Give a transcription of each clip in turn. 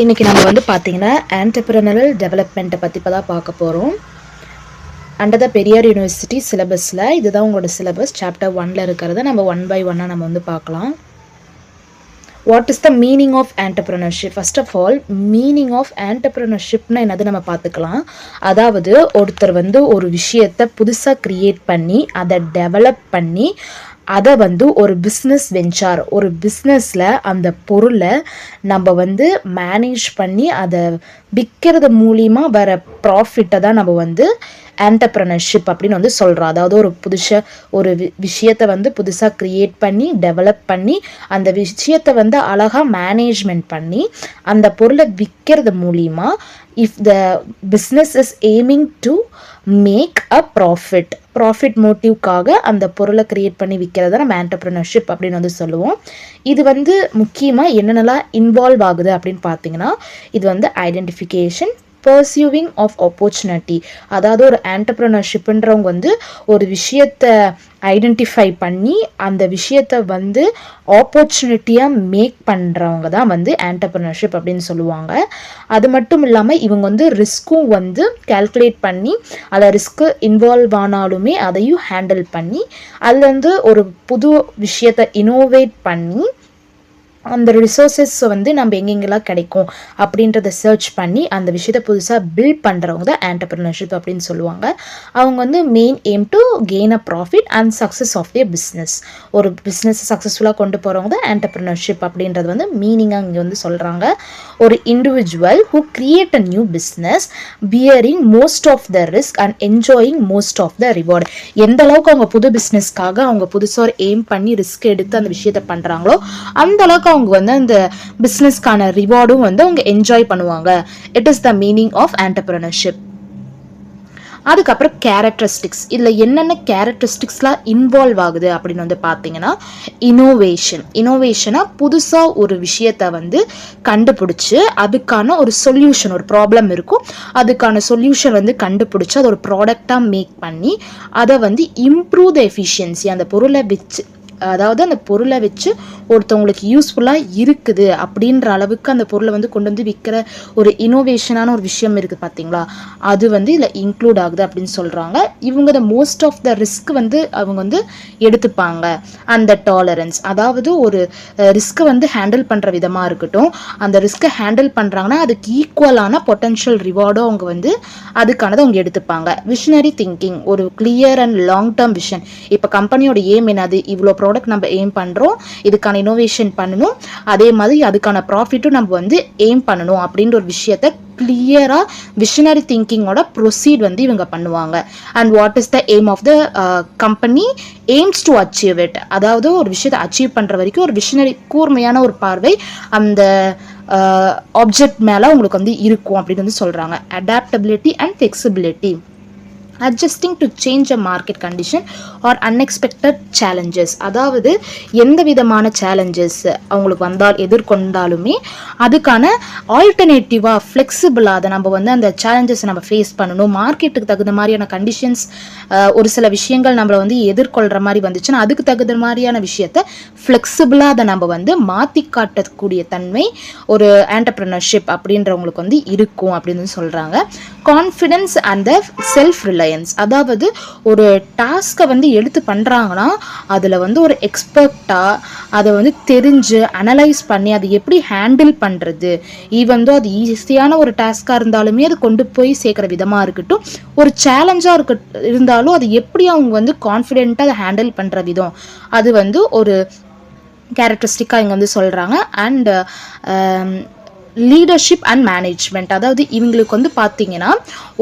இன்றைக்கி நம்ம வந்து பார்த்திங்கன்னா ஆண்டர்ப்ரனரல் டெவலப்மெண்ட்டை பற்றி இப்போ தான் பார்க்க போகிறோம். அண்டர் த பெரியார் யூனிவர்சிட்டி சிலபஸில் இதுதான் உங்களோட சிலபஸ். சாப்டர் 1ல் இருக்கிறத நம்ம 1 by 1 நம்ம வந்து பார்க்கலாம். What is the meaning of entrepreneurship? First of all, meaning of ஆண்டர்ப்ரனர்ஷிப்னு என்னது நம்ம பார்த்துக்கலாம். அதாவது ஒருத்தர் வந்து ஒரு விஷயத்தை புதுசாக க்ரியேட் பண்ணி அதை டெவலப் பண்ணி அதை வந்து ஒரு பிஸ்னஸ் வெஞ்சார், ஒரு பிஸ்னஸில் அந்த பொருளை நம்ம வந்து மேனேஜ் பண்ணி அதை விற்கிறது மூலிமா வர ப்ராஃபிட்டை தான் நம்ம வந்து ஆண்டர்ப்ரனர்ஷிப் அப்படின்னு வந்து சொல்கிறோம். அதாவது ஒரு விஷயத்தை வந்து புதுசாக க்ரியேட் பண்ணி டெவலப் பண்ணி அந்த விஷயத்தை வந்து அழகாக மேனேஜ்மெண்ட் பண்ணி அந்த பொருளை விற்கிறது மூலிமா if the business is aiming to make a profit மோட்டிவ்காக அந்த பொருளை க்ரியேட் பண்ணி விற்கிறத நம்ம ஆண்டர்ப்ரனர்ஷிப் அப்படின்னு வந்து சொல்லுவோம். இது வந்து முக்கியமாக என்னென்னலாம் இன்வால்வ் ஆகுது அப்படின்னு பார்த்தீங்கன்னா, இது வந்து ஐடென்டிஃபிகேஷன், பர்சியூவிங் ஆஃப் ஆப்பர்ச்சுனிட்டி. அதாவது ஒரு ஆண்டர்ப்ரனர்ஷிப்ன்றவங்க வந்து ஒரு விஷயத்தை ஐடென்டிஃபை பண்ணி அந்த விஷயத்தை வந்து ஆப்பர்ச்சுனிட்டியாக மேக் பண்ணுறவங்க தான் வந்து ஆண்டர்ப்ரனர்ஷிப் அப்படின்னு சொல்லுவாங்க. அது மட்டும் இல்லாமல் இவங்க வந்து ரிஸ்க்கும் வந்து கால்குலேட் பண்ணி அதில் ரிஸ்க்கு இன்வால்வ் ஆனாலுமே அதையும் ஹேண்டில் பண்ணி அதில் வந்து ஒரு புது விஷயத்தை இனோவேட் பண்ணி அந்த ரிசோர்ஸஸ் வந்து நம்ம எங்கெங்கெல்லாம் கிடைக்கும் அப்படின்றத சர்ச் பண்ணி அந்த விஷயத்தை புதுசாக பில்ட் பண்ணுறவங்க தான் ஆண்டர்ப்ரனர்ஷிப் அப்படின்னு சொல்லுவாங்க. அவங்க வந்து main aim to gain a profit and success of their business. ஒரு பிஸ்னஸ் சக்ஸஸ்ஃபுல்லாக கொண்டு போகிறவங்க தான் ஆண்டர்ப்ரனர்ஷிப் அப்படின்றது வந்து மீனிங்காக இங்கே வந்து சொல்கிறாங்க. ஒரு individual who create a new business bearing most of the risk and enjoying most of the reward. எந்த அளவுக்கு அவங்க புது பிஸ்னஸ்க்காக அவங்க புதுசாக ஒரு எய்ம் பண்ணி ரிஸ்க் எடுத்து அந்த விஷயத்தை பண்ணுறாங்களோ அந்த அளவுக்கு அவங்க வந்து அந்த பிசினஸ்க்கான ரிவார்டும் வந்து அவங்க என்ஜாய் பண்ணுவாங்க. It is the meaning of entrepreneurship. அதுக்கப்புறம் கேரக்டரிஸ்டிக்ஸ். இதில் என்னென்ன கேரக்டரிஸ்டிக்ஸ்லாம் இன்வால்வ் ஆகுது அப்படின்னு வந்து பார்த்தீங்கன்னா, இனோவேஷனாக புதுசாக ஒரு விஷயத்தை வந்து கண்டுபிடிச்சி அதுக்கான ஒரு சொல்யூஷன், ஒரு ப்ராப்ளம் இருக்கும், அதுக்கான சொல்யூஷன் வந்து கண்டுபிடிச்சி அதை ஒரு ப்ராடக்டாக மேக் பண்ணி அதை வந்து இம்ப்ரூவ் த எஃபிஷியன்சி, அந்த பொருளை வச்சு, அதாவது அந்த பொருளை வச்சு ஒருத்தவங்களுக்கு யூஸ்ஃபுல்லாக இருக்குது அப்படின்ற அளவுக்கு அந்த பொருளை வந்து கொண்டு வந்து விற்கிற ஒரு இனோவேஷனான ஒரு விஷயம் இருக்குது பார்த்தீங்களா, அது வந்து இதில் இன்க்ளூட் ஆகுது அப்படின்னு சொல்கிறாங்க. இவங்க the most of the risk வந்து அவங்க வந்து எடுத்துப்பாங்க. அந்த டாலரன்ஸ், அதாவது ஒரு ரிஸ்க்கை வந்து ஹேண்டில் பண்ணுற விதமாக இருக்கட்டும், அந்த ரிஸ்க்கை ஹேண்டில் பண்ணுறாங்கன்னா அதுக்கு ஈக்குவலான பொட்டன்ஷியல் ரிவார்டும் அவங்க வந்து அதுக்கானதை அவங்க எடுத்துப்பாங்க. விஷனரி திங்கிங், ஒரு clear and long term vision. இப்போ கம்பெனியோட எய்ம் என்னது, இவ்வளோ ப்ராடக்ட் நம்ம எய்ம் பண்ணுறோம், இதுக்கான இனோவேஷன் பண்ணணும், அதே மாதிரி அதுக்கான ப்ராஃபிட்டும் நம்ம வந்து எய்ம் பண்ணணும் அப்படின்ற ஒரு விஷயத்தை கிளியராக விஷனரி திங்கிங்கோட ப்ரொசீட் வந்து இவங்க பண்ணுவாங்க. And what is the aim of the company aims to achieve it. அதாவது ஒரு விஷயத்தை அச்சீவ் பண்ணுற வரைக்கும் ஒரு விஷனரி கூர்மையான ஒரு பார்வை அந்த ஆப்ஜெக்ட் மேலே உங்களுக்கு வந்து இருக்கும் அப்படின்னு வந்து சொல்கிறாங்க. Adaptability and flexibility, adjusting to change a market condition or unexpected challenges. அதாவது எந்த விதமான சேலஞ்சஸ் அவங்களுக்கு வந்தால் எதிர்கொண்டாலுமே அதுக்கான ஆல்டர்னேட்டிவாக ஃப்ளெக்சிபிளாக அதை நம்ம வந்து அந்த சேலஞ்சஸை நம்ம ஃபேஸ் பண்ணணும். மார்க்கெட்டுக்கு தகுந்த மாதிரியான கண்டிஷன்ஸ், ஒரு சில விஷயங்கள் நம்மளை வந்து எதிர்கொள்கிற மாதிரி வந்துச்சுன்னா அதுக்கு தகுந்த மாதிரியான விஷயத்தை ஃப்ளெக்சிபிளாக அதை நம்ம வந்து மாற்றி காட்டக்கூடிய தன்மை ஒரு ஆண்டர்ப்ரனர்ஷிப் அப்படின்றவங்களுக்கு வந்து இருக்கும் அப்படின்னு சொல்கிறாங்க. Confidence and the self Reliance, அதாவது ஒரு டாஸ்கை வந்து எடுத்து பண்ணுறாங்கன்னா அதில் வந்து ஒரு எக்ஸ்பர்ட்டாக அதை வந்து தெரிஞ்சு அனலைஸ் பண்ணி அதை எப்படி ஹேண்டில் பண்ணுறது, ஈவன் தோ அது ஈஸியான ஒரு டாஸ்காக இருந்தாலுமே அது கொண்டு போய் சேர்க்குற விதமாக இருக்கட்டும், ஒரு சேலஞ்சாக இருந்தாலும் அது எப்படி அவங்க வந்து கான்ஃபிடென்ட்டாக அதை ஹேண்டில் பண்ணுற விதம், அது வந்து ஒரு கேரக்டரிஸ்டிக்காக இங்கே வந்து சொல்கிறாங்க. அண்ட் லீடர்ஷிப் அண்ட் மேனேஜ்மெண்ட், அதாவது இவங்களுக்கு வந்து பார்த்தீங்கன்னா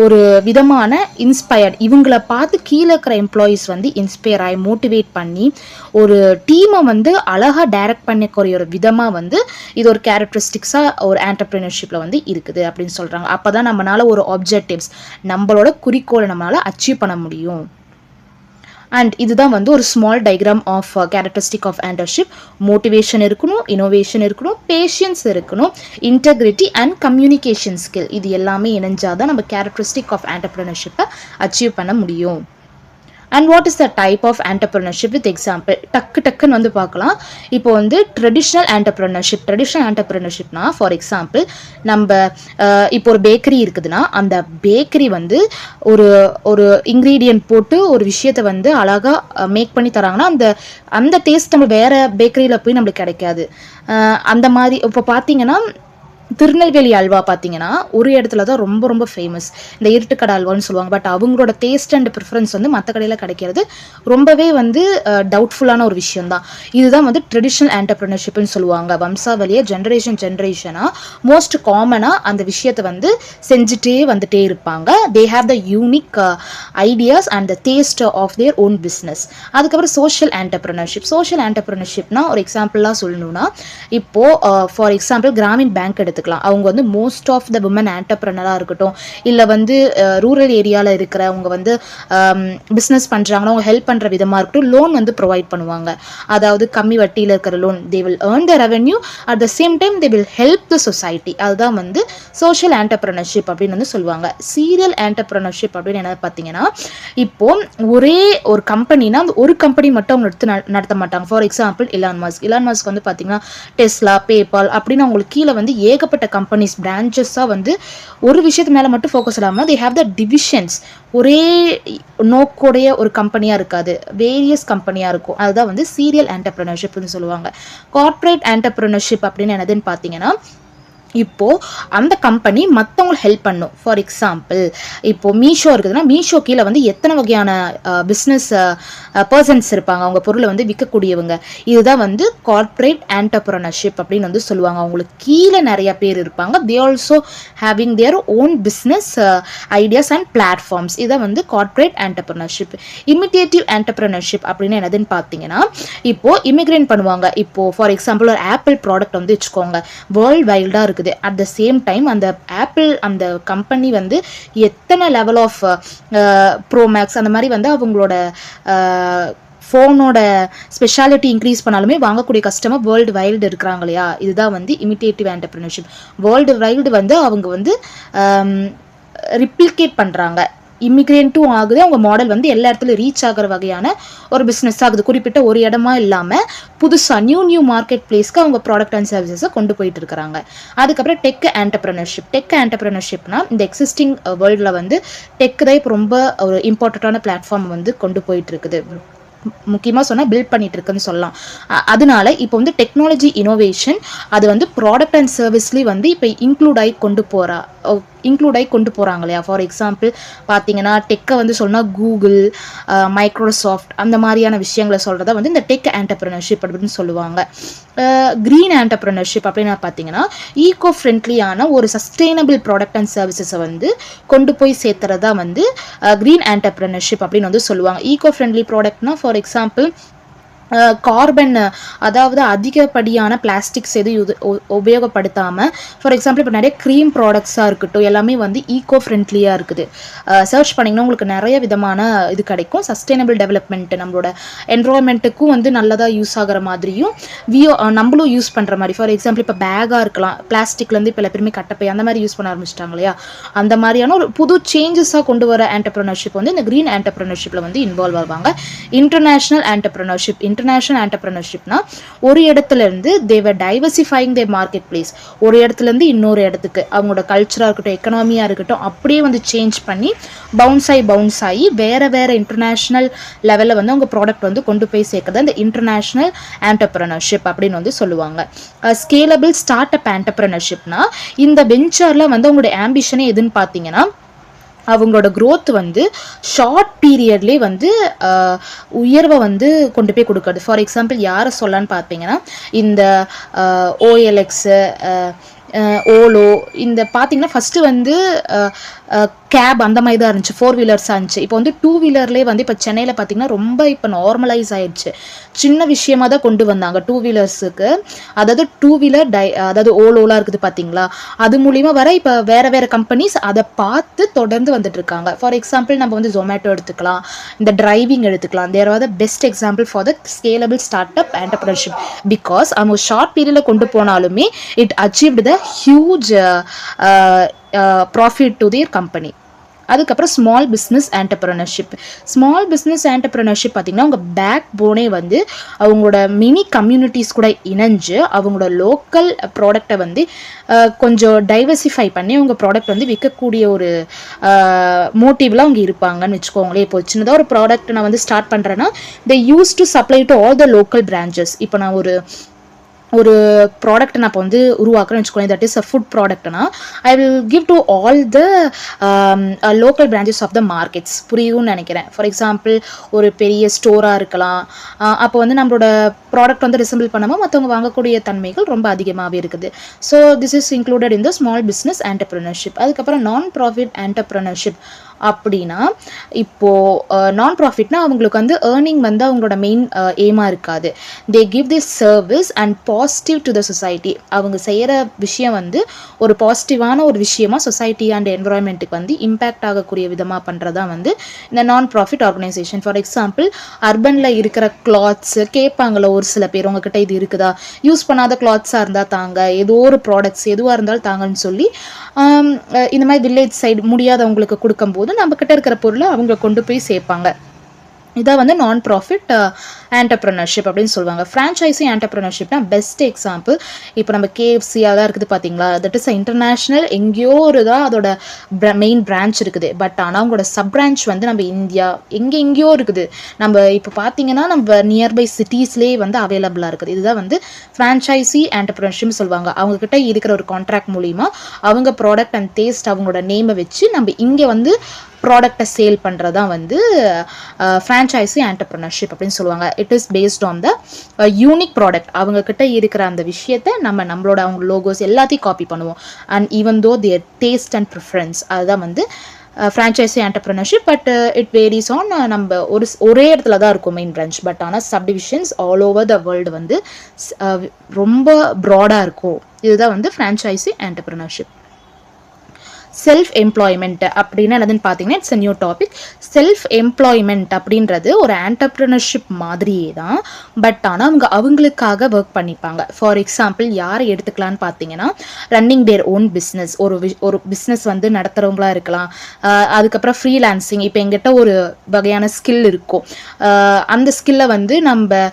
ஒரு விதமான இன்ஸ்பயர்ட், இவங்கள பார்த்து கீழே இருக்கிற எம்ப்ளாயீஸ் வந்து இன்ஸ்பயர் ஆகி மோட்டிவேட் பண்ணி ஒரு டீமை வந்து அழகாக டைரக்ட் பண்ணக்கூடிய ஒரு விதமாக வந்து இது ஒரு கேரக்டரிஸ்டிக்ஸாக ஒரு ஆண்டர்ப்ரனர்ஷிப்பில் வந்து இருக்குது அப்படின்னு சொல்கிறாங்க. அப்போ தான் நம்மளால் ஒரு ஆப்ஜெக்டிவ்ஸ், நம்மளோட குறிக்கோளை நம்மளால் அச்சீவ் பண்ண முடியும். அண்ட் இதுதான் வந்து ஒரு small diagram of characteristic of entrepreneurship. Motivation இருக்கணும், இனோவேஷன் இருக்கணும், பேஷியன்ஸ் இருக்கணும், இன்டெகிரிட்டி அண்ட் கம்யூனிகேஷன் ஸ்கில், இது எல்லாமே இணைஞ்சாதான் நம்ம கேரக்டரிஸ்டிக் ஆஃப் ஆண்டர்ப்ரனர்ஷிப்பை அச்சீவ் பண்ண முடியும். And what is the type of entrepreneurship with example டக்குன்னு வந்து பார்க்கலாம். இப்போ வந்து ட்ரெடிஷ்னல் ஆண்டர்பிரினர்ஷிப்னா ஃபார் எக்ஸாம்பிள் நம்ம இப்போ ஒரு பேக்கரி இருக்குதுன்னா அந்த பேக்கரி வந்து ஒரு ஒரு இன்க்ரீடியன்ட் போட்டு ஒரு விஷயத்தை வந்து அழகாக மேக் பண்ணி தராங்கன்னா அந்த டேஸ்ட் நம்ம வேற பேக்கரியில் போய் நம்மளுக்கு கிடைக்காது. அந்த மாதிரி இப்போ பார்த்தீங்கன்னா திருநெல்வேலி அல்வா பார்த்தீங்கன்னா ஒரு இடத்துல தான் ரொம்ப ரொம்ப ஃபேமஸ், இந்த இருட்டுக்கடை அல்வான்னு சொல்லுவாங்க. பட் அவங்களோட டேஸ்ட் அண்ட் ப்ரிஃபரன்ஸ் வந்து மற்ற கடையில் கிடைக்கிறது ரொம்பவே வந்து டவுட்ஃபுல்லான ஒரு விஷயம் தான். இதுதான் வந்து ட்ரெடிஷ்னல் ஆண்டர்பிரினர்ஷிப்னு சொல்லுவாங்க. வம்சாவளியை ஜென்ரேஷனாக மோஸ்ட் காமனாக அந்த விஷயத்தை வந்து செஞ்சுட்டே வந்துட்டே இருப்பாங்க. They have the unique ideas and the taste of their own business. அதுக்கப்புறம் சோஷியல் ஆண்டர்பிரினர்ஷிப்னா ஒரு எக்ஸாம்பிளாக சொல்லணும்னா இப்போது ஃபார் எக்ஸாம்பிள் கிராமின் பேங்க் எடுத்துக்கலாம். அவங்க வந்து மோஸ்ட் ஆஃப் த விமன் ஆண்டர்பிரினராக இருக்கட்டும், இல்லை வந்து ரூரல் ஏரியாவில் இருக்கிறவங்க வந்து பிஸ்னஸ் பண்ணுறாங்கன்னா அவங்க ஹெல்ப் பண்ணுற விதமாக இருக்கட்டும், லோன் வந்து ப்ரொவைட் பண்ணுவாங்க. அதாவது கம்மி வட்டியில் இருக்கிற loan. They will earn the revenue, at the same time they will help the society. அதுதான் வந்து சோஷியல் ஆண்டர்பிரினர்ஷிப் அப்படின்னு வந்து சொல்லுவாங்க. சீரியல் ஆண்டர்பிரினர்ஷிப் அப்படின்னு என்ன பார்த்தீங்கன்னா இப்போ ஒரே ஒரு கம்பெனினா அந்த ஒரு கம்பெனி மட்டும் அவங்க நடத்த மாட்டாங்க. ஃபார் எக்ஸாம்பிள் இலான் மஸ்க் வந்து பார்த்தீங்கன்னா டெஸ்லா, பேபால் அப்படின்னு அவங்களுக்கு கீழே வந்து ஏகப்பட்ட கம்பெனிஸ் பிரான்ச்சஸாக வந்து ஒரு விஷயத்து மேலே மட்டும் ஃபோக்கஸ் இல்லாமல் தே ஹேவ் த டிவிஷன்ஸ். ஒரே நோக்கோடைய ஒரு கம்பெனியாக இருக்காது, வேரியஸ் கம்பெனியாக இருக்கும். அதுதான் வந்து சீரியல் ஆண்டர்பிரினர்ஷிப்னு சொல்லுவாங்க. கார்ப்பரேட் ஆண்டர்பிரினர்ஷிப் அப்படின்னு என்னதுன்னு பார்த்தீங்கன்னா இப்போது அந்த கம்பெனி மற்றவங்களை ஹெல்ப் பண்ணும். ஃபார் எக்ஸாம்பிள் இப்போது மீஷோ இருக்குதுன்னா மீஷோ கீழே வந்து எத்தனை வகையான பிஸ்னஸ் பர்சன்ஸ் இருப்பாங்க, அவங்க பொருளை வந்து விற்கக்கூடியவங்க. இதுதான் வந்து கார்ப்பரேட் ஆண்டர்பிரினர்ஷிப் அப்படின்னு வந்து சொல்லுவாங்க. அவங்களுக்கு கீழே நிறைய பேர் இருப்பாங்க. They also having there own business ideas and platforms. இதான் வந்து கார்ப்பரேட் ஆண்டர்பிரினர்ஷிப். இமிட்டேட்டிவ் ஆண்டர்பிரினர்ஷிப் அப்படின்னு என்னதுன்னு பார்த்தீங்கன்னா இப்போது இமிக்ரேட் பண்ணுவாங்க. இப்போது ஃபார் எக்ஸாம்பிள் ஒரு ஆப்பிள் ப்ராடக்ட் வந்து வச்சுக்கோங்க, வேர்ல்டு வைல்டாக இருக்குது. அட் த சேம் டைம் அந்த ஆப்பிள் அந்த கம்பெனி வந்து எத்தனை லெவல் ஆஃப் ப்ரோமேக்ஸ் அந்த மாதிரி வந்து அவங்களோட ஃபோனோட ஸ்பெஷாலிட்டி இன்க்ரீஸ் பண்ணாலுமே வாங்கக்கூடிய கஸ்டமர் வேர்ல்டு வைல்டு இருக்கிறாங்க இல்லையா, இதுதான் வந்து இமிட்டேட்டிவ் ஆண்டர்பிரினர்ஷிப். வேர்ல்டு வைல்டு வந்து அவங்க வந்து ரிப்ளிகேட் பண்ணுறாங்க. இமிக்ரேண்ட்டும் ஆகுது, அவங்க மாடல் வந்து எல்லா இடத்துலையும் ரீச் ஆகிற வகையான ஒரு பிஸ்னஸ் ஆகுது. குறிப்பிட்ட ஒரு இடமா இல்லாமல் புதுசாக நியூ மார்க்கெட் பிளேஸ்க்கு அவங்க ப்ராடக்ட் அண்ட் சர்வீசஸை கொண்டு போயிட்டு இருக்கிறாங்க. அதுக்கப்புறம் டெக் ஆண்டர்பிரினர்ஷிப்னா இந்த எக்ஸிஸ்டிங் வேர்ல்டில் வந்து டெக் தான் இப்போ ரொம்ப ஒரு இம்பார்ட்டண்ட்டான பிளாட்ஃபார்ம் வந்து கொண்டு போயிட்டு இருக்குது. முக்கியமாக சொன்னால் பில்ட் பண்ணிட்டு இருக்குன்னு சொல்லலாம். அதனால இப்போ வந்து டெக்னாலஜி இனோவேஷன் அது வந்து ப்ராடக்ட் அண்ட் சர்வீஸ்லேயும் வந்து இப்போ இன்க்ளூட் ஆகி கொண்டு போகிறாங்க இல்லையா. ஃபார் எக்ஸாம்பிள் பார்த்தீங்கன்னா டெக்கை வந்து சொன்னால் கூகுள், மைக்ரோசாஃப்ட் அந்த மாதிரியான விஷயங்களை சொல்கிறத வந்து இந்த டெக் ஆண்டர்பிரினர்ஷிப் அப்படின்னு சொல்லுவாங்க. க்ரீன் ஆண்டர்பிரினர்ஷிப் அப்படின்னு பார்த்தீங்கன்னா ஈகோ ஃப்ரெண்ட்லியான ஒரு சஸ்டெயினபிள் ப்ராடக்ட் அண்ட் சர்வீசஸை வந்து கொண்டு போய் சேர்த்துறதா வந்து க்ரீன் ஆண்டர்பிரினர்ஷிப் அப்படின்னு வந்து சொல்லுவாங்க. ஈகோ ஃப்ரெண்ட்லி ப்ராடக்ட்னா ஃபார் எக்ஸாம்பிள் கார்பன், அதாவது அதிகப்படியான பிளாஸ்டிக்ஸ் எதுவும் உபயோகப்படுத்தாமல் ஃபார் எக்ஸாம்பிள் இப்போ நிறைய க்ரீம் ப்ராடக்ட்ஸாக இருக்கட்டும் எல்லாமே வந்து ஈகோ ஃப்ரெண்ட்லியாக இருக்குது. சர்ச் பண்ணிங்கன்னா உங்களுக்கு நிறைய விதமான இது கிடைக்கும். சஸ்டைனபிள் டெவலப்மெண்ட் நம்மளோட என்வரான்மெண்ட்டுக்கும் வந்து நல்லதாக யூஸ் ஆகிற மாதிரியும் நம்மளும் யூஸ் பண்ணுற மாதிரி. ஃபார் எக்ஸாம்பிள் இப்போ பேக்காக இருக்கலாம், பிளாஸ்டிக்லேருந்து இப்போ எல்லாருமே கட்டப்பை அந்த மாதிரி யூஸ் பண்ண ஆரம்பிச்சிட்டாங்க இல்லையா. அந்த மாதிரியான ஒரு புது சேஞ்சஸாக கொண்டு வர ஆண்டர்பிரினர்ஷிப் வந்து இந்த க்ரீன் ஆண்டர்பிரினர்ஷிப்பில் வந்து இன்வால்வ் ஆவாங்க. இன்டர்நேஷ்னல் ஆண்டர்பிரினர்ஷிப்னா ஒரு இடத்துல இருந்து தேவர் டைவர்சிஃபைங் தேர் மார்க்கெட் பிளேஸ், ஒரு இடத்துல இருந்து இன்னொரு இடத்துக்கு அவங்களோட கல்ச்சராக இருக்கட்டும், எக்கனாமியாக இருக்கட்டும் அப்படியே வந்து சேஞ்ச் பண்ணி பவுன்ஸ் ஆகி வேற இன்டர்நேஷ்னல் லெவலில் வந்து அவங்க ப்ராடக்ட் வந்து கொண்டு போய் சேர்க்குறது இந்த இன்டர்நேஷ்னல் ஆண்டர்பிரினர்ஷிப் அப்படின்னு வந்து சொல்லுவாங்க. ஸ்கேலபிள் ஸ்டார்ட் அப் ஆண்டர்பிரினர்ஷிப்னா இந்த வெஞ்சரில் வந்து அவங்களுடைய ஆம்பிஷனே எதுன்னு பார்த்தீங்கன்னா அவங்களோட க்ரோத் வந்து ஷார்ட் பீரியட்லேயே வந்து உயர்வை வந்து கொண்டு போய் கொடுக்குறது. ஃபார் எக்ஸாம்பிள் யாரை சொல்லலான்னு பார்த்தீங்கன்னா இந்த ஓஎல்எக்ஸு, ஓலோ, இந்த பார்த்தீங்கன்னா ஃபஸ்ட்டு வந்து கேப் அந்த மாதிரி தான் இருந்துச்சு, 4 வீலர்ஸாக இருந்துச்சு. இப்போ வந்து 2 வீலர்லேயே வந்து இப்போ சென்னையில் பார்த்தீங்கன்னா ரொம்ப இப்போ நார்மலைஸ் ஆயிடுச்சு. சின்ன விஷயமாக தான் கொண்டு வந்தாங்க 2 வீலர்ஸுக்கு. அதாவது 2 வீலர் அதாவது ஓலோலாம் இருக்குது பார்த்தீங்களா, அது மூலிமா வர இப்போ வேறு கம்பெனிஸ் அதை பார்த்து தொடர்ந்து வந்துட்டு இருக்காங்க. ஃபார் எக்ஸாம்பிள் நம்ம வந்து ஜொமேட்டோ எடுத்துக்கலாம், இந்த டிரைவிங் எடுத்துக்கலாம். There are the best example for the scalable start up entrepreneurship. Because அவங்க ஷார்ட் பீரியடில் கொண்டு போனாலுமே it achieved the huge profit to their company. அதுக்கப்புறம் small business entrepreneurship. Small business entrepreneurship பார்த்திங்கன்னா அவங்க பேக் போனே வந்து அவங்களோட மினி கம்யூனிட்டிஸ் கூட இணைஞ்சு அவங்களோட லோக்கல் ப்ராடக்டை வந்து கொஞ்சம் டைவர்சிஃபை பண்ணி அவங்க ப்ராடக்ட் வந்து விற்கக்கூடிய ஒரு மோட்டிவில் அவங்க இருப்பாங்கன்னு வச்சுக்கோங்களேன். இப்போ சின்னதாக ஒரு ப்ராடக்ட் நான் வந்து ஸ்டார்ட் பண்ணுறேன்னா they used to supply to all the local branches. இப்போ நான் ஒரு ப்ராடக்ட் நான் இப்போ வந்து உருவாக்குறேன்னு வச்சுக்கோங்க, தட் இஸ் அ ஃபுட் ப்ராடக்ட்னா I will give to all the local branches of the markets. புரியும்னு நினைக்கிறேன். ஃபார் எக்ஸாம்பிள் ஒரு பெரிய ஸ்டோராக இருக்கலாம். அப்போ வந்து நம்மளோட ப்ராடக்ட் வந்து ரிசம்பிள் பண்ணாமல் மற்றவங்க வாங்கக்கூடிய தன்மைகள் ரொம்ப அதிகமாகவே இருக்குது. So this is included in the small business entrepreneurship. அதுக்கப்புறம் நான் ப்ராஃபிட் ஆண்டர்பிரினர்ஷிப் அப்படின்னா இப்போது நான் ப்ராஃபிட்னா அவங்களுக்கு வந்து ஏர்னிங் வந்து அவங்களோட மெயின் எய்மாக இருக்காது. They give this service and positive to the society. அவங்க செய்கிற விஷயம் வந்து ஒரு பாசிட்டிவான ஒரு விஷயமா சொசைட்டி அண்ட் என்விரான்மெண்ட்டுக்கு வந்து இம்பேக்ட் ஆகக்கூடிய விதமாக பண்ணுறதா வந்து இந்த நான் ப்ராஃபிட் ஆர்கனைசேஷன். ஃபார் எக்ஸாம்பிள் அர்பனில் இருக்கிற கிளாத்ஸு கேட்பாங்களோ ஒரு சில பேர், உங்ககிட்ட இது இருக்குதா, யூஸ் பண்ணாத கிளாத்ஸாக இருந்தால் தாங்க, ஏதோ ஒரு ப்ராடக்ட்ஸ் எதுவாக இருந்தாலும் தாங்கன்னு சொல்லி இந்த மாதிரி வில்லேஜ் சைடு முடியாதவங்களுக்கு கொடுக்கும்போது நம்ம கிட்ட இருக்கிற பொருளை அவங்க கொண்டு போய் சேர்ப்பாங்க. இதை வந்து நான் ப்ராஃபிட் ஆண்டர்பிரினர்ஷிப் அப்படின்னு சொல்லுவாங்க. ஃப்ரான்ச்சைசி ஆண்டர்பிரினர்ஷிப்னா பெஸ்ட் எக்ஸாம்பிள் இப்போ நம்ம KFC அதான் இருக்குது பார்த்தீங்களா, தட் இஸ் இன்டர்நேஷ்னல். எங்கேயோ ஒரு தான் அதோட மெயின் பிரான்ச் இருக்குது. பட் ஆனால் அவங்களோட சப் பிரான்ச் வந்து நம்ம இந்தியா எங்கேயோ இருக்குது. நம்ம இப்போ பார்த்தீங்கன்னா நம்ம நியர்பை சிட்டிஸ்லேயே வந்து அவைலபிளாக இருக்குது. இதுதான் வந்து ஃப்ரான்ச்சைசி ஆண்டர்பிரினர்ஷிப்னு சொல்லுவாங்க. அவங்கக்கிட்ட இருக்கிற ஒரு கான்ட்ராக்ட் மூலிமா அவங்க ப்ராடக்ட் அண்ட் டேஸ்ட் அவங்களோட நேமை வச்சு நம்ம இங்கே வந்து ப்ராடக்டை சேல் பண்ணுறது தான் வந்து ஃப்ரான்ச்சைசி ஆண்டர்பிரினர்ஷிப் அப்படின்னு சொல்லுவாங்க. It is based on the unique product. அவங்கக்கிட்ட இருக்கிற அந்த விஷயத்தை நம்மளோட அவங்க லோகோஸ் எல்லாத்தையும் காப்பி பண்ணுவோம். And even though their taste and preference, அதுதான் வந்து franchise entrepreneurship. But it varies on. நம்ம ஒரே இடத்துல தான் இருக்கும் மெயின் பிரான்ச். பட் ஆனால் subdivisions all over the world வந்து ரொம்ப ப்ராடாக இருக்கும். இதுதான் வந்து ஃப்ரான்ச்சைசி ஆண்டர்பிரினர்ஷிப். செல்ஃப் எம்ப்ளாய்மெண்ட் அப்படின்னா என்னதுன்னு பார்த்தீங்கன்னா it's a new topic. Self employment அப்படின்றது ஒரு ஆண்டர்பிரினர்ஷிப் மாதிரியே தான். பட் ஆனால் அவங்களுக்காக ஒர்க் பண்ணிப்பாங்க. ஃபார் எக்ஸாம்பிள் யாரை எடுத்துக்கலான்னு பார்த்தீங்கன்னா ரன்னிங் தேர் ஓன் பிஸ்னஸ். ஒரு பிஸ்னஸ் வந்து நடத்துகிறவங்களா இருக்கலாம். அதுக்கப்புறம் ஃப்ரீலான்சிங். இப்போ எங்கிட்ட ஒரு வகையான ஸ்கில் இருக்கும். அந்த ஸ்கில்லை வந்து நம்ம